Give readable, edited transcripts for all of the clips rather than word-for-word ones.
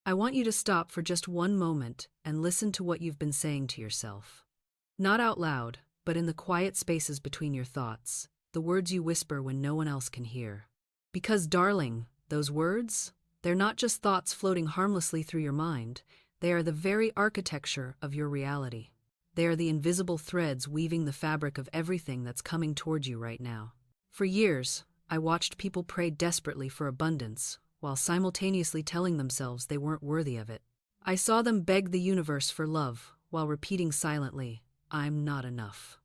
I want you to stop for just one moment and listen to what you've been saying to yourself. Not out loud, but in the quiet spaces between your thoughts, the words you whisper when no one else can hear. Because, darling, those words, they're not just thoughts floating harmlessly through your mind, they are the very architecture of your reality. They are the invisible threads weaving the fabric of everything that's coming toward you right now. For years, I watched people pray desperately for abundance, while simultaneously telling themselves they weren't worthy of it. I saw them beg the universe for love, while repeating silently, "I'm not enough."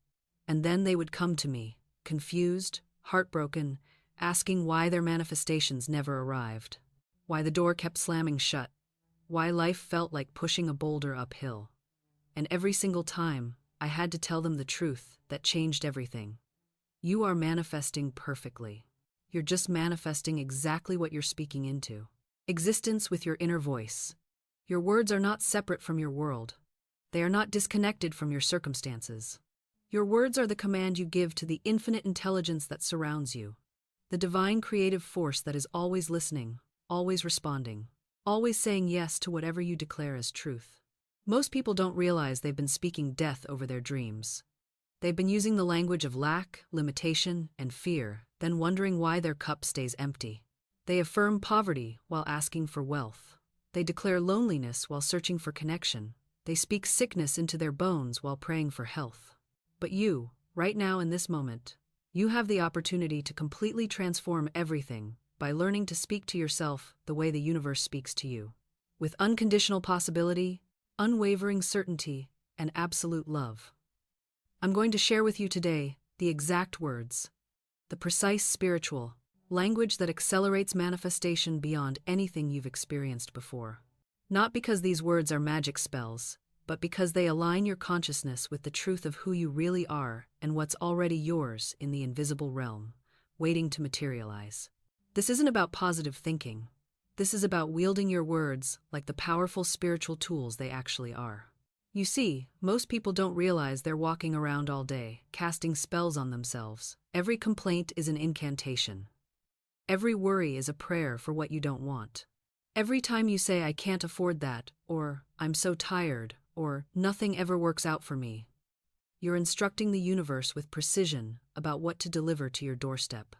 And then they would come to me, confused, heartbroken, asking why their manifestations never arrived, why the door kept slamming shut, why life felt like pushing a boulder uphill. And every single time, I had to tell them the truth that changed everything. You are manifesting perfectly. You're just manifesting exactly what you're speaking into. Existence with your inner voice. Your words are not separate from your world. They are not disconnected from your circumstances. Your words are the command you give to the infinite intelligence that surrounds you. The divine creative force that is always listening, always responding, always saying yes to whatever you declare as truth. Most people don't realize they've been speaking death over their dreams. They've been using the language of lack, limitation, and fear, then wondering why their cup stays empty. They affirm poverty while asking for wealth. They declare loneliness while searching for connection. They speak sickness into their bones while praying for health. But you, right now in this moment, you have the opportunity to completely transform everything by learning to speak to yourself the way the universe speaks to you. With unconditional possibility, unwavering certainty, and absolute love. I'm going to share with you today the exact words, the precise spiritual language that accelerates manifestation beyond anything you've experienced before. Not because these words are magic spells, but because they align your consciousness with the truth of who you really are and what's already yours in the invisible realm, waiting to materialize. This isn't about positive thinking. This is about wielding your words like the powerful spiritual tools they actually are. You see, most people don't realize they're walking around all day, casting spells on themselves. Every complaint is an incantation. Every worry is a prayer for what you don't want. Every time you say, "I can't afford that," or "I'm so tired," or "nothing ever works out for me," you're instructing the universe with precision about what to deliver to your doorstep.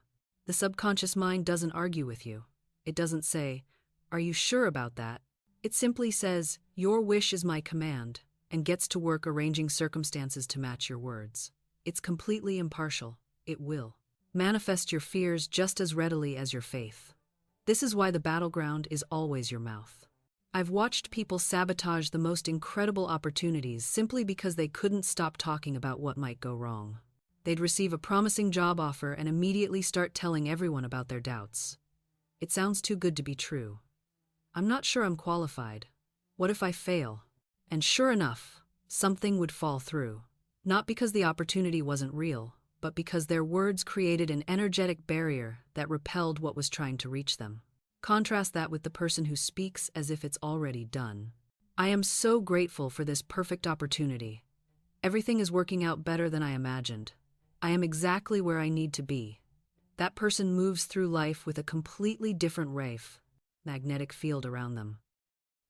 The subconscious mind doesn't argue with you. It doesn't say, "Are you sure about that?" It simply says, "Your wish is my command," and gets to work arranging circumstances to match your words. It's completely impartial. It will manifest your fears just as readily as your faith. This is why the battleground is always your mouth. I've watched people sabotage the most incredible opportunities simply because they couldn't stop talking about what might go wrong. They'd receive a promising job offer and immediately start telling everyone about their doubts. "It sounds too good to be true. I'm not sure I'm qualified. What if I fail?" And sure enough, something would fall through. Not because the opportunity wasn't real, but because their words created an energetic barrier that repelled what was trying to reach them. Contrast that with the person who speaks as if it's already done. "I am so grateful for this perfect opportunity. Everything is working out better than I imagined. I am exactly where I need to be." That person moves through life with a completely different magnetic field around them.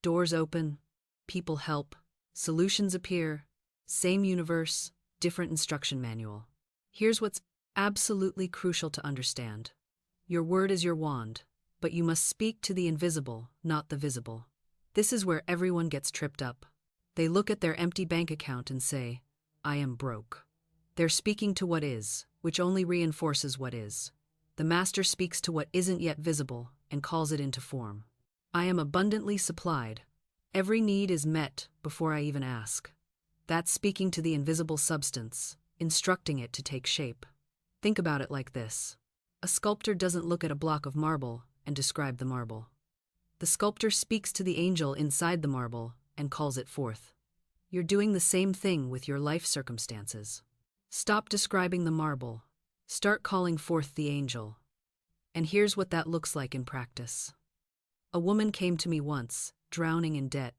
Doors open, people help, solutions appear, same universe, different instruction manual. Here's what's absolutely crucial to understand. Your word is your wand, but you must speak to the invisible, not the visible. This is where everyone gets tripped up. They look at their empty bank account and say, "I am broke." They're speaking to what is, which only reinforces what is. The master speaks to what isn't yet visible and calls it into form. "I am abundantly supplied. Every need is met before I even ask." That's speaking to the invisible substance, instructing it to take shape. Think about it like this. A sculptor doesn't look at a block of marble and describe the marble. The sculptor speaks to the angel inside the marble and calls it forth. You're doing the same thing with your life circumstances. Stop describing the marble. Start calling forth the angel. And here's what that looks like in practice. A woman came to me once, drowning in debt.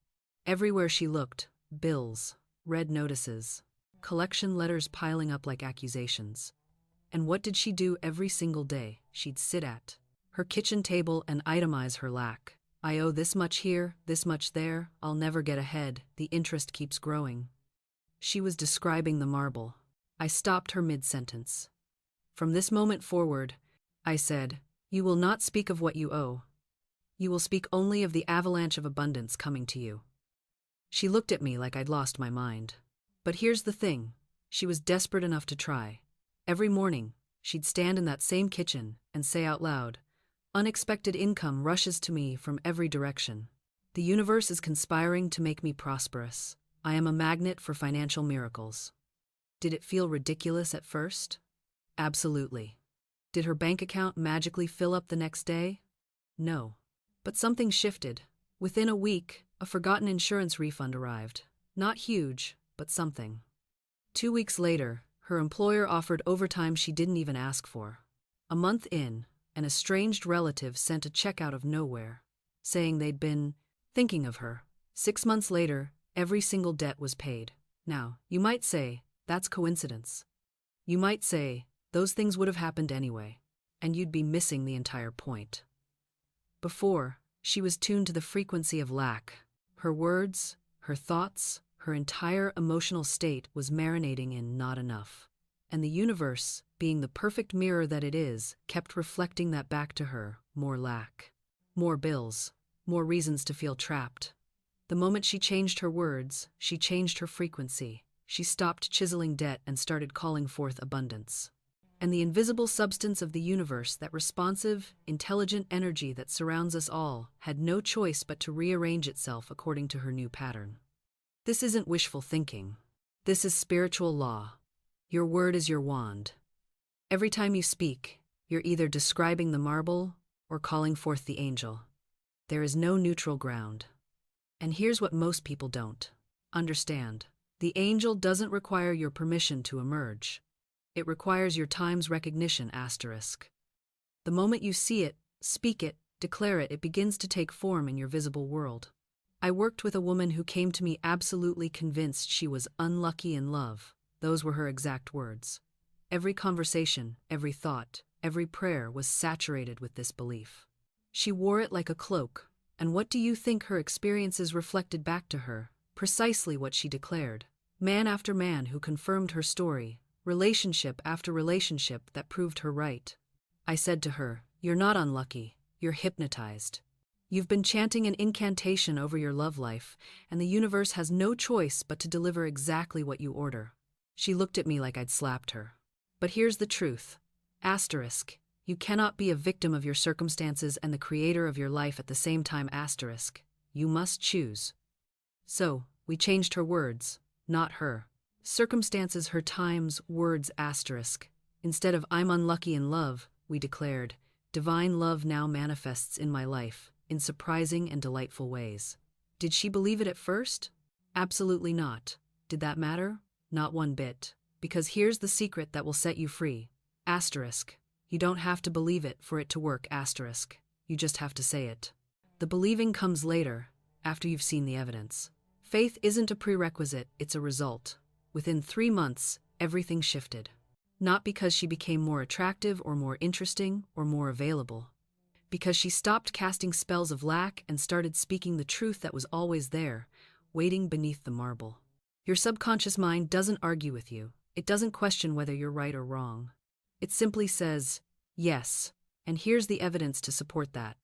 Everywhere she looked, bills, red notices, collection letters piling up like accusations. And what did she do every single day? She'd sit at her kitchen table and itemize her lack, I owe this much here, this much there, I'll never get ahead, the interest keeps growing. She was describing the marble. I stopped her mid-sentence. From this moment forward, I said, you will not speak of what you owe. You will speak only of the avalanche of abundance coming to you. She looked at me like I'd lost my mind. But here's the thing, she was desperate enough to try. Every morning, she'd stand in that same kitchen and say out loud, unexpected income rushes to me from every direction. The universe is conspiring to make me prosperous. I am a magnet for financial miracles. Did it feel ridiculous at first? Absolutely. Did her bank account magically fill up the next day? No. But something shifted. Within a week, a forgotten insurance refund arrived. Not huge, but something. 2 weeks later, her employer offered overtime she didn't even ask for. A month in, an estranged relative sent a check out of nowhere, saying they'd been thinking of her. 6 months later, every single debt was paid. Now, you might say, that's coincidence. You might say, those things would have happened anyway, and you'd be missing the entire point. Before, she was tuned to the frequency of lack. Her words, her thoughts, her entire emotional state was marinating in not enough. And the universe, being the perfect mirror that it is, kept reflecting that back to her, more lack. More bills, more reasons to feel trapped. The moment she changed her words, she changed her frequency. She stopped chiseling debt and started calling forth abundance. And the invisible substance of the universe, that responsive, intelligent energy that surrounds us all, had no choice but to rearrange itself according to her new pattern. This isn't wishful thinking. This is spiritual law. Your word is your wand. Every time you speak, you're either describing the marble or calling forth the angel. There is no neutral ground. And here's what most people don't understand. The angel doesn't require your permission to emerge. It requires your time's recognition asterisk. The moment you see it, speak it, declare it, it begins to take form in your visible world. I worked with a woman who came to me absolutely convinced she was unlucky in love. Those were her exact words. Every conversation, every thought, every prayer was saturated with this belief. She wore it like a cloak, and what do you think her experiences reflected back to her? Precisely what she declared. Man after man who confirmed her story, relationship after relationship that proved her right. I said to her, you're not unlucky, you're hypnotized. You've been chanting an incantation over your love life, and the universe has no choice but to deliver exactly what you order. She looked at me like I'd slapped her. But here's the truth. Asterisk. You cannot be a victim of your circumstances and the creator of your life at the same time asterisk. You must choose. So, we changed her words, not her. Circumstances, her times, words asterisk. Instead of I'm unlucky in love, we declared, divine love now manifests in my life, in surprising and delightful ways. Did she believe it at first? Absolutely not. Did that matter? Not one bit. Because here's the secret that will set you free. Asterisk. You don't have to believe it for it to work asterisk. You just have to say it. The believing comes later, after you've seen the evidence. Faith isn't a prerequisite, it's a result. Within 3 months, everything shifted. Not because she became more attractive or more interesting or more available. Because she stopped casting spells of lack and started speaking the truth that was always there, waiting beneath the marble. Your subconscious mind doesn't argue with you. It doesn't question whether you're right or wrong. It simply says, yes, and here's the evidence to support that.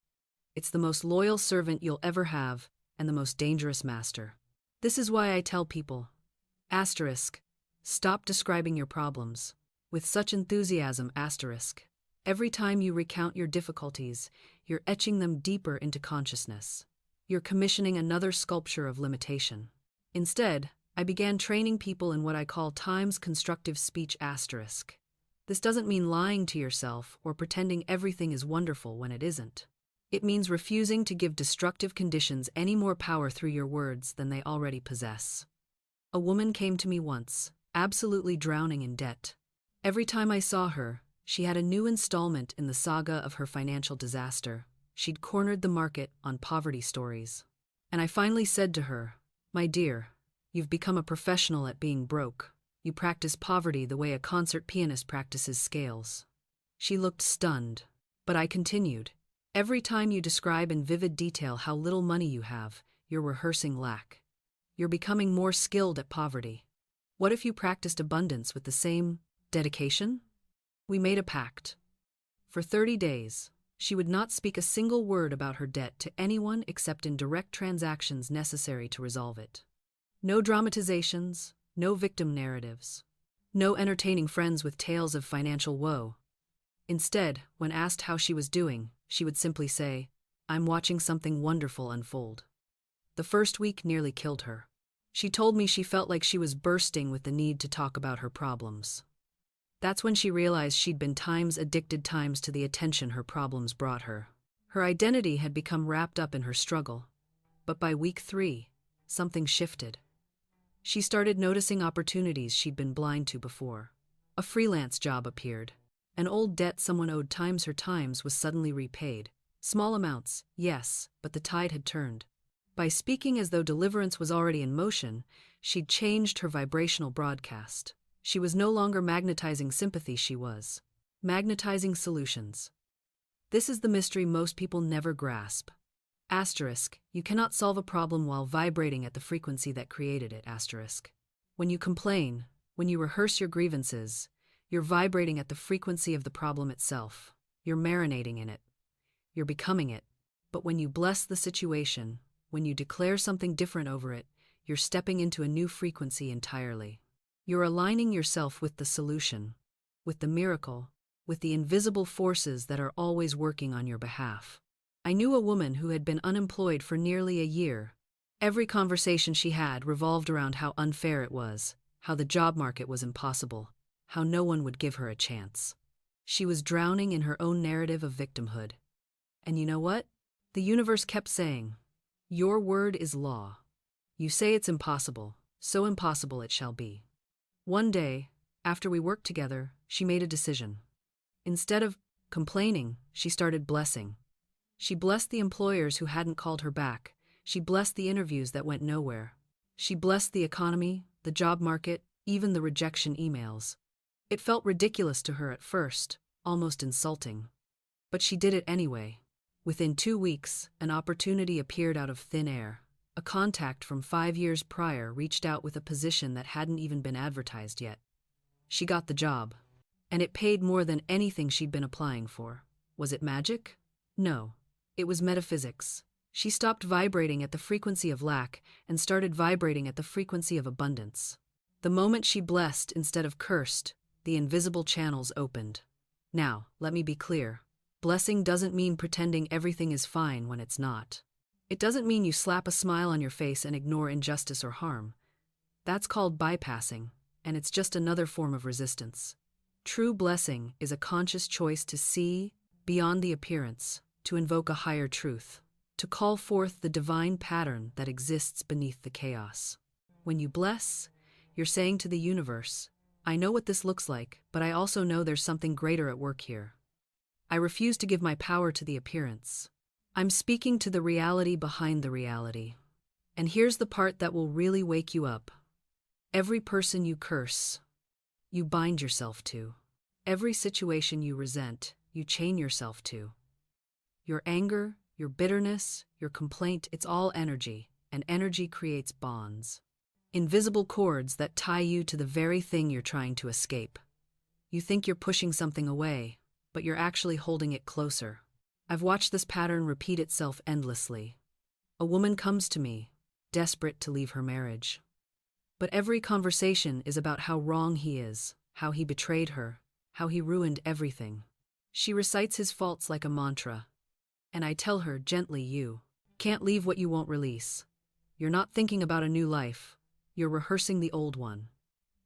It's the most loyal servant you'll ever have, and the most dangerous master. This is why I tell people, asterisk, stop describing your problems with such enthusiasm asterisk. Every time you recount your difficulties, you're etching them deeper into consciousness. You're commissioning another sculpture of limitation. Instead, I began training people in what I call times constructive speech asterisk. This doesn't mean lying to yourself or pretending everything is wonderful when it isn't. It means refusing to give destructive conditions any more power through your words than they already possess. A woman came to me once, absolutely drowning in debt. Every time I saw her, she had a new installment in the saga of her financial disaster. She'd cornered the market on poverty stories. And I finally said to her, my dear, you've become a professional at being broke. You practice poverty the way a concert pianist practices scales. She looked stunned, but I continued. Every time you describe in vivid detail how little money you have, you're rehearsing lack. You're becoming more skilled at poverty. What if you practiced abundance with the same dedication? We made a pact. For 30 days, she would not speak a single word about her debt to anyone except in direct transactions necessary to resolve it. No dramatizations, no victim narratives, no entertaining friends with tales of financial woe. Instead, when asked how she was doing, she would simply say, "I'm watching something wonderful unfold." The first week nearly killed her. She told me she felt like she was bursting with the need to talk about her problems. That's when she realized she'd been addicted to the attention her problems brought her. Her identity had become wrapped up in her struggle. But by week 3, something shifted. She started noticing opportunities she'd been blind to before. A freelance job appeared. An old debt someone owed times her times was suddenly repaid. Small amounts, yes, but the tide had turned. By speaking as though deliverance was already in motion, she'd changed her vibrational broadcast. She was no longer magnetizing sympathy, she was magnetizing solutions. This is the mystery most people never grasp. Asterisk, you cannot solve a problem while vibrating at the frequency that created it, asterisk. When you complain, when you rehearse your grievances, you're vibrating at the frequency of the problem itself. You're marinating in it. You're becoming it. But when you bless the situation, when you declare something different over it, you're stepping into a new frequency entirely. You're aligning yourself with the solution, with the miracle, with the invisible forces that are always working on your behalf. I knew a woman who had been unemployed for nearly a year. Every conversation she had revolved around how unfair it was, how the job market was impossible, how no one would give her a chance. She was drowning in her own narrative of victimhood. And you know what? The universe kept saying, "Your word is law. You say it's impossible, so impossible it shall be." One day, after we worked together, she made a decision. Instead of complaining, she started blessing. She blessed the employers who hadn't called her back. She blessed the interviews that went nowhere. She blessed the economy, the job market, even the rejection emails. It felt ridiculous to her at first, almost insulting. But she did it anyway. Within 2 weeks, an opportunity appeared out of thin air. A contact from 5 years prior reached out with a position that hadn't even been advertised yet. She got the job, and it paid more than anything she'd been applying for. Was it magic? No. It was metaphysics. She stopped vibrating at the frequency of lack and started vibrating at the frequency of abundance. The moment she blessed instead of cursed, the invisible channels opened. Now, let me be clear. Blessing doesn't mean pretending everything is fine when it's not. It doesn't mean you slap a smile on your face and ignore injustice or harm. That's called bypassing, and it's just another form of resistance. True blessing is a conscious choice to see beyond the appearance, to invoke a higher truth, to call forth the divine pattern that exists beneath the chaos. When you bless, you're saying to the universe, "I know what this looks like, but I also know there's something greater at work here. I refuse to give my power to the appearance. I'm speaking to the reality behind the reality." And here's the part that will really wake you up. Every person you curse, you bind yourself to. Every situation you resent, you chain yourself to. Your anger, your bitterness, your complaint, it's all energy, and energy creates bonds. Invisible cords that tie you to the very thing you're trying to escape. You think you're pushing something away, but you're actually holding it closer. I've watched this pattern repeat itself endlessly. A woman comes to me, desperate to leave her marriage. But every conversation is about how wrong he is, how he betrayed her, how he ruined everything. She recites his faults like a mantra. And I tell her gently, "You can't leave what you won't release. You're not thinking about a new life. You're rehearsing the old one."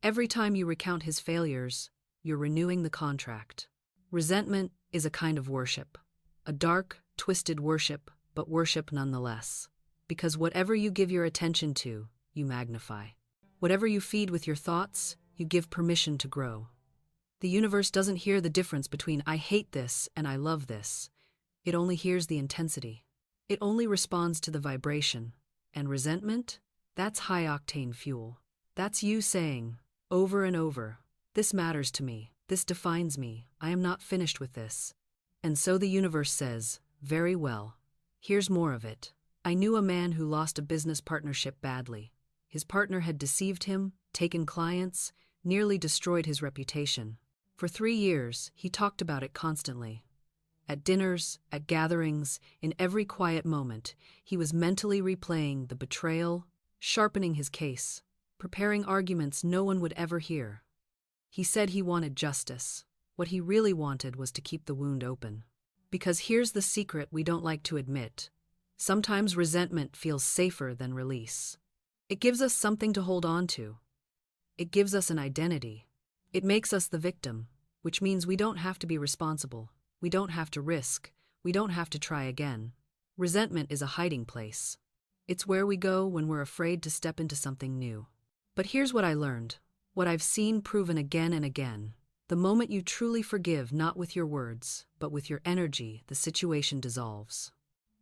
Every time you recount his failures, you're renewing the contract. Resentment is a kind of worship. A dark, twisted worship, but worship nonetheless. Because whatever you give your attention to, you magnify. Whatever you feed with your thoughts, you give permission to grow. The universe doesn't hear the difference between "I hate this" and "I love this." It only hears the intensity. It only responds to the vibration. And resentment? That's high-octane fuel. That's you saying, over and over, "This matters to me. This defines me. I am not finished with this." And so the universe says, Very well. Here's more of it. I knew a man who lost a business partnership badly. His partner had deceived him, taken clients, nearly destroyed his reputation. For 3 years, he talked about it constantly. At dinners, at gatherings, in every quiet moment, he was mentally replaying the betrayal, sharpening his case, preparing arguments no one would ever hear. He said he wanted justice. What he really wanted was to keep the wound open. Because here's the secret we don't like to admit. Sometimes resentment feels safer than release. It gives us something to hold on to. It gives us an identity. It makes us the victim, which means we don't have to be responsible. We don't have to risk. We don't have to try again. Resentment is a hiding place. It's where we go when we're afraid to step into something new. But here's what I learned. What I've seen proven again and again. The moment you truly forgive, not with your words, but with your energy, the situation dissolves.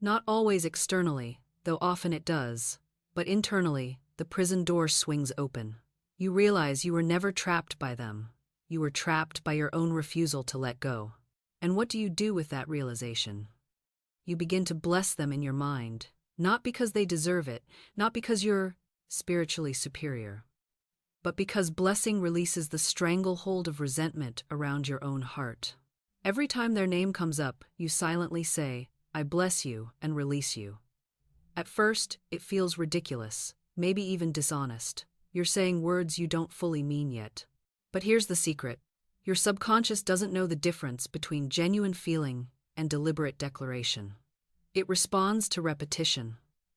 Not always externally, though often it does, but internally, the prison door swings open. You realize you were never trapped by them. You were trapped by your own refusal to let go. And what do you do with that realization? You begin to bless them in your mind, not because they deserve it, not because you're spiritually superior, but because blessing releases the stranglehold of resentment around your own heart. Every time their name comes up, you silently say, I bless you, and release you. At first, it feels ridiculous, maybe even dishonest. You're saying words you don't fully mean yet. But here's the secret. Your subconscious doesn't know the difference between genuine feeling and deliberate declaration. It responds to repetition.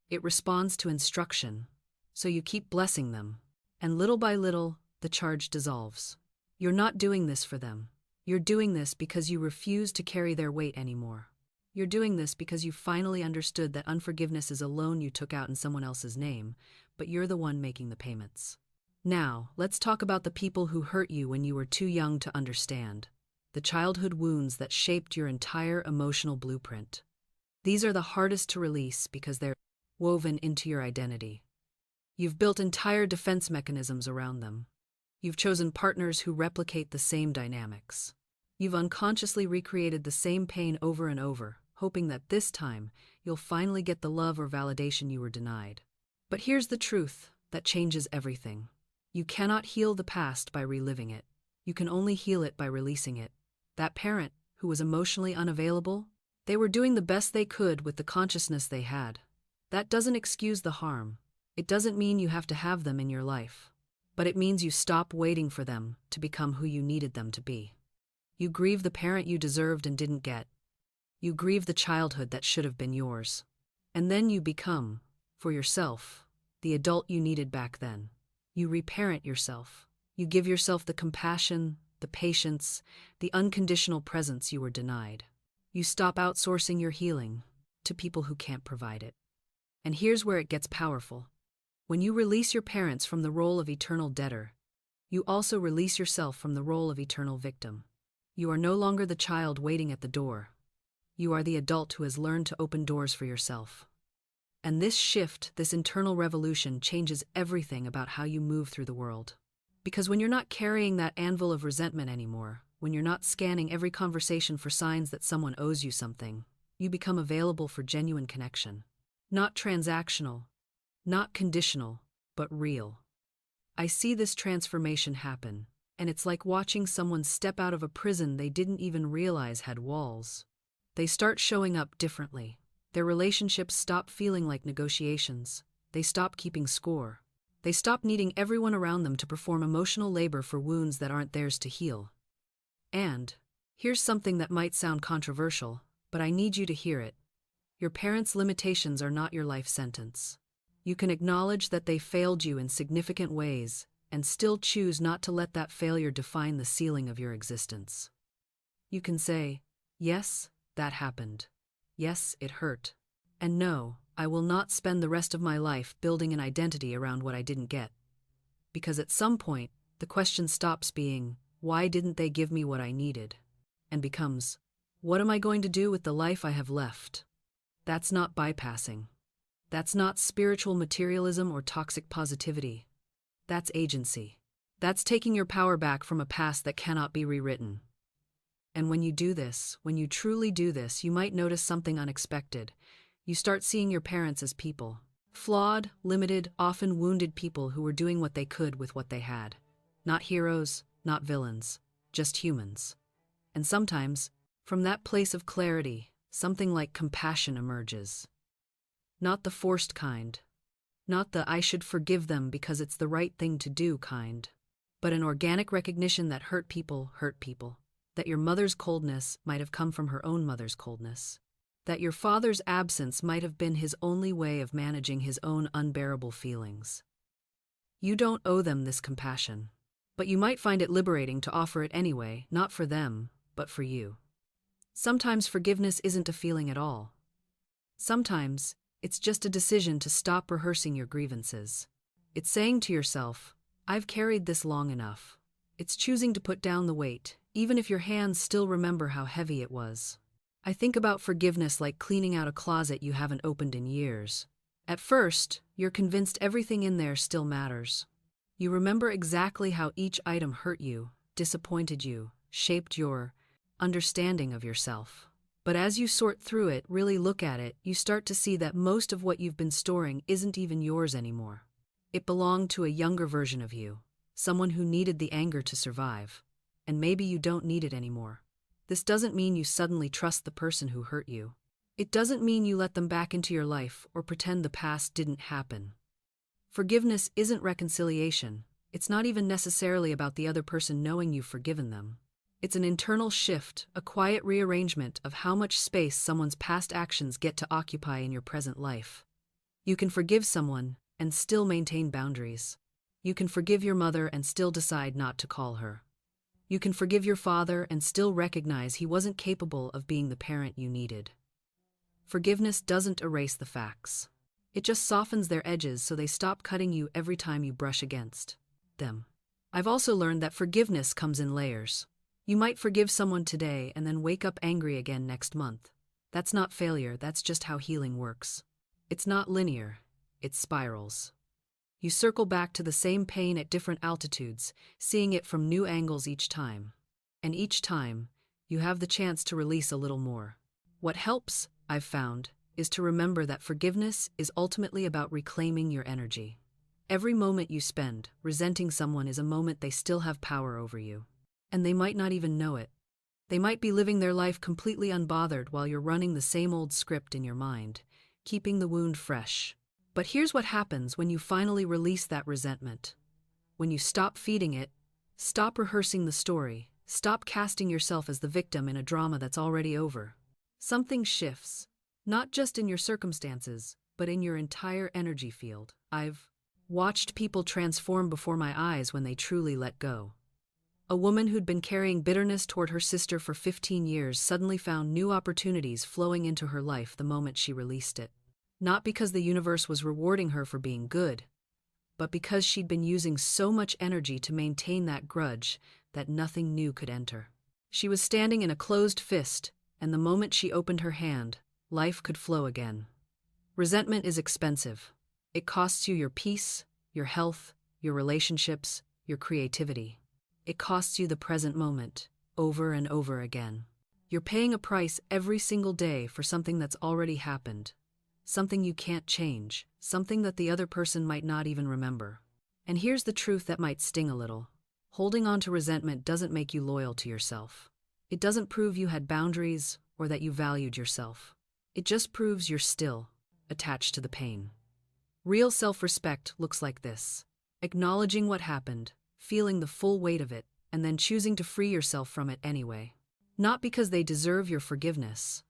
It responds to instruction. So you keep blessing them. And little by little, the charge dissolves. You're not doing this for them. You're doing this because you refuse to carry their weight anymore. You're doing this because you finally understood that unforgiveness is a loan you took out in someone else's name, but you're the one making the payments. Now, let's talk about the people who hurt you when you were too young to understand. The childhood wounds that shaped your entire emotional blueprint. These are the hardest to release because they're woven into your identity. You've built entire defense mechanisms around them. You've chosen partners who replicate the same dynamics. You've unconsciously recreated the same pain over and over, hoping that this time you'll finally get the love or validation you were denied. But here's the truth that changes everything. You cannot heal the past by reliving it. You can only heal it by releasing it. That parent who was emotionally unavailable, they were doing the best they could with the consciousness they had. That doesn't excuse the harm. It doesn't mean you have to have them in your life. But it means you stop waiting for them to become who you needed them to be. You grieve the parent you deserved and didn't get. You grieve the childhood that should have been yours. And then you become, for yourself, the adult you needed back then. You reparent yourself. You give yourself the compassion, the patience, the unconditional presence you were denied. You stop outsourcing your healing to people who can't provide it. And here's where it gets powerful. When you release your parents from the role of eternal debtor, you also release yourself from the role of eternal victim. You are no longer the child waiting at the door. You are the adult who has learned to open doors for yourself. And this shift, this internal revolution, changes everything about how you move through the world. Because when you're not carrying that anvil of resentment anymore, when you're not scanning every conversation for signs that someone owes you something, you become available for genuine connection. Not transactional, not conditional, but real. I see this transformation happen, and it's like watching someone step out of a prison they didn't even realize had walls. They start showing up differently. Their relationships stop feeling like negotiations. They stop keeping score. They stop needing everyone around them to perform emotional labor for wounds that aren't theirs to heal. And here's something that might sound controversial, but I need you to hear it. Your parents' limitations are not your life sentence. You can acknowledge that they failed you in significant ways and still choose not to let that failure define the ceiling of your existence. You can say, yes, that happened. Yes, it hurt. And no, I will not spend the rest of my life building an identity around what I didn't get. Because at some point, the question stops being, why didn't they give me what I needed? And becomes, what am I going to do with the life I have left? That's not bypassing. That's not spiritual materialism or toxic positivity. That's agency. That's taking your power back from a past that cannot be rewritten. And when you do this, when you truly do this, you might notice something unexpected. You start seeing your parents as people. Flawed, limited, often wounded people who were doing what they could with what they had. Not heroes, not villains, just humans. And sometimes, from that place of clarity, something like compassion emerges. Not the forced kind. Not the "I should forgive them because it's the right thing to do" kind. But an organic recognition that hurt people hurt people. That your mother's coldness might have come from her own mother's coldness. That your father's absence might have been his only way of managing his own unbearable feelings. You don't owe them this compassion. But you might find it liberating to offer it anyway, not for them, but for you. Sometimes forgiveness isn't a feeling at all. Sometimes, it's just a decision to stop rehearsing your grievances. It's saying to yourself, "I've carried this long enough." It's choosing to put down the weight, even if your hands still remember how heavy it was. I think about forgiveness like cleaning out a closet you haven't opened in years. At first, you're convinced everything in there still matters. You remember exactly how each item hurt you, disappointed you, shaped your understanding of yourself. But as you sort through it, really look at it, you start to see that most of what you've been storing isn't even yours anymore. It belonged to a younger version of you, someone who needed the anger to survive. And maybe you don't need it anymore. This doesn't mean you suddenly trust the person who hurt you. It doesn't mean you let them back into your life or pretend the past didn't happen. Forgiveness isn't reconciliation. It's not even necessarily about the other person knowing you've forgiven them. It's an internal shift, a quiet rearrangement of how much space someone's past actions get to occupy in your present life. You can forgive someone and still maintain boundaries. You can forgive your mother and still decide not to call her. You can forgive your father and still recognize he wasn't capable of being the parent you needed. Forgiveness doesn't erase the facts. It just softens their edges so they stop cutting you every time you brush against them. I've also learned that forgiveness comes in layers. You might forgive someone today and then wake up angry again next month. That's not failure, that's just how healing works. It's not linear, it spirals. You circle back to the same pain at different altitudes, seeing it from new angles each time. And each time, you have the chance to release a little more. What helps, I've found, is to remember that forgiveness is ultimately about reclaiming your energy. Every moment you spend resenting someone is a moment they still have power over you. And they might not even know it. They might be living their life completely unbothered while you're running the same old script in your mind, keeping the wound fresh. But here's what happens when you finally release that resentment. When you stop feeding it, stop rehearsing the story, stop casting yourself as the victim in a drama that's already over. Something shifts, not just in your circumstances, but in your entire energy field. I've watched people transform before my eyes when they truly let go. A woman who'd been carrying bitterness toward her sister for 15 years suddenly found new opportunities flowing into her life the moment she released it. Not because the universe was rewarding her for being good, but because she'd been using so much energy to maintain that grudge that nothing new could enter. She was standing in a closed fist, and the moment she opened her hand, life could flow again. Resentment is expensive. It costs you your peace, your health, your relationships, your creativity. It costs you the present moment, over and over again. You're paying a price every single day for something that's already happened. Something you can't change, something that the other person might not even remember. And here's the truth that might sting a little. Holding on to resentment doesn't make you loyal to yourself. It doesn't prove you had boundaries or that you valued yourself. It just proves you're still attached to the pain. Real self-respect looks like this: acknowledging what happened, feeling the full weight of it, and then choosing to free yourself from it anyway. Not because they deserve your forgiveness,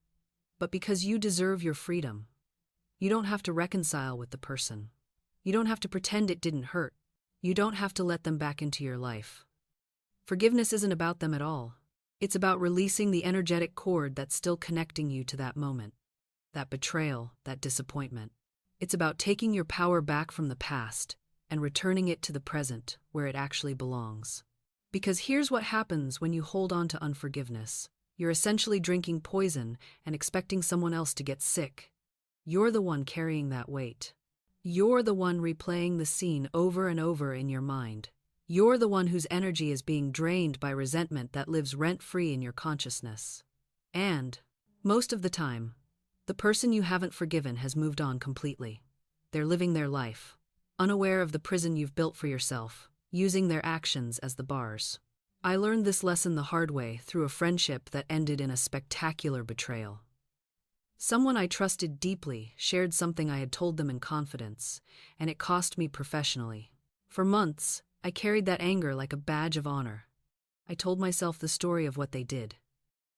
but because you deserve your freedom. You don't have to reconcile with the person. You don't have to pretend it didn't hurt. You don't have to let them back into your life. Forgiveness isn't about them at all. It's about releasing the energetic cord that's still connecting you to that moment, that betrayal, that disappointment. It's about taking your power back from the past and returning it to the present where it actually belongs. Because here's what happens when you hold on to unforgiveness. You're essentially drinking poison and expecting someone else to get sick. You're the one carrying that weight. You're the one replaying the scene over and over in your mind, You're the one whose energy is being drained by resentment that lives rent-free in your consciousness. And, most of the time, the person you haven't forgiven has moved on completely. They're living their life, unaware of the prison you've built for yourself, using their actions as the bars. I learned this lesson the hard way through a friendship that ended in a spectacular betrayal. Someone I trusted deeply shared something I had told them in confidence, and it cost me professionally. For months, I carried that anger like a badge of honor. I told myself the story of what they did.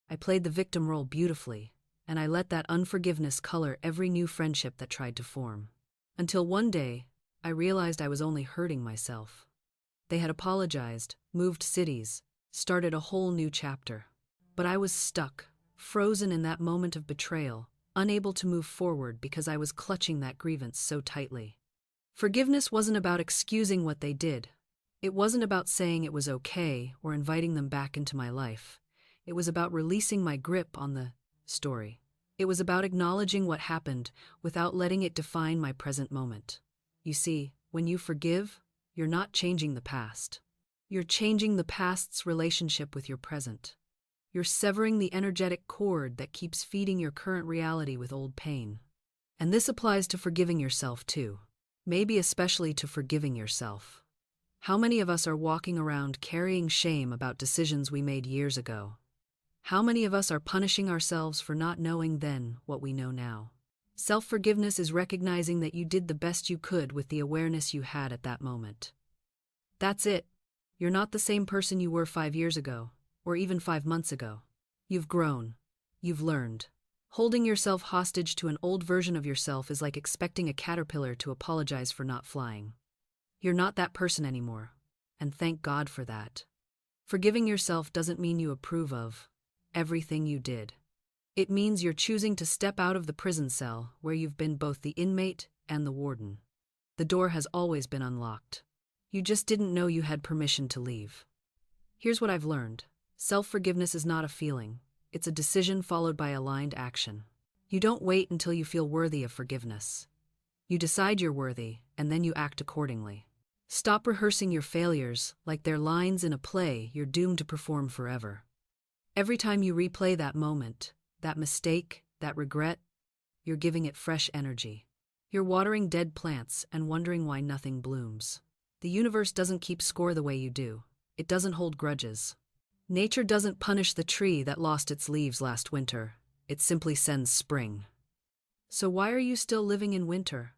I played the victim role beautifully, and I let that unforgiveness color every new friendship that tried to form. Until one day, I realized I was only hurting myself. They had apologized, moved cities, started a whole new chapter. But I was stuck, frozen in that moment of betrayal, unable to move forward because I was clutching that grievance so tightly. Forgiveness wasn't about excusing what they did. It wasn't about saying it was okay or inviting them back into my life. It was about releasing my grip on the story. It was about acknowledging what happened without letting it define my present moment. You see, when you forgive, you're not changing the past. You're changing the past's relationship with your present. You're severing the energetic cord that keeps feeding your current reality with old pain. And this applies to forgiving yourself too. Maybe especially to forgiving yourself. How many of us are walking around carrying shame about decisions we made years ago? How many of us are punishing ourselves for not knowing then what we know now? Self-forgiveness is recognizing that you did the best you could with the awareness you had at that moment. That's it. You're not the same person you were 5 years ago, or even 5 months ago. You've grown. You've learned. Holding yourself hostage to an old version of yourself is like expecting a caterpillar to apologize for not flying. You're not that person anymore, and thank God for that. Forgiving yourself doesn't mean you approve of everything you did. It means you're choosing to step out of the prison cell where you've been both the inmate and the warden. The door has always been unlocked. You just didn't know you had permission to leave. Here's what I've learned. Self-forgiveness is not a feeling. It's a decision followed by aligned action. You don't wait until you feel worthy of forgiveness. You decide you're worthy, and then you act accordingly. Stop rehearsing your failures like they're lines in a play you're doomed to perform forever. Every time you replay that moment, that mistake, that regret, you're giving it fresh energy. You're watering dead plants and wondering why nothing blooms. The universe doesn't keep score the way you do. It doesn't hold grudges. Nature doesn't punish the tree that lost its leaves last winter. It simply sends spring. So why are you still living in winter?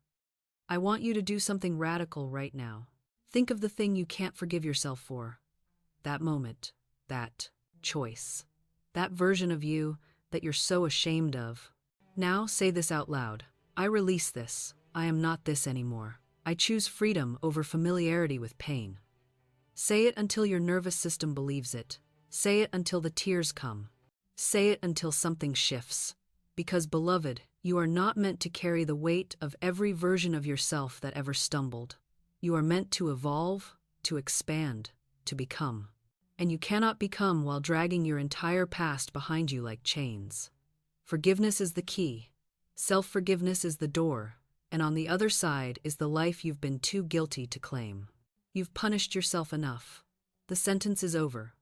I want you to do something radical right now. Think of the thing you can't forgive yourself for. That moment, that choice, that version of you that you're so ashamed of. Now say this out loud. I release this. I am not this anymore. I choose freedom over familiarity with pain. Say it until your nervous system believes it. Say it until the tears come. Say it until something shifts. Because, beloved, you are not meant to carry the weight of every version of yourself that ever stumbled. You are meant to evolve, to expand, to become. And you cannot become while dragging your entire past behind you like chains. Forgiveness is the key. Self-forgiveness is the door. And on the other side is the life you've been too guilty to claim. You've punished yourself enough. The sentence is over.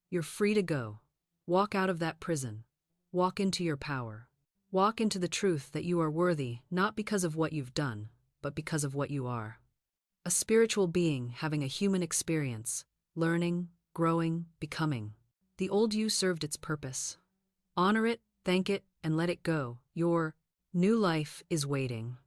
You're free to go. Walk out of that prison. Walk into your power. Walk into the truth that you are worthy not because of what you've done, but because of what you are. A spiritual being having a human experience, learning, growing, becoming. The old you served its purpose. Honor it, thank it, and let it go. Your new life is waiting.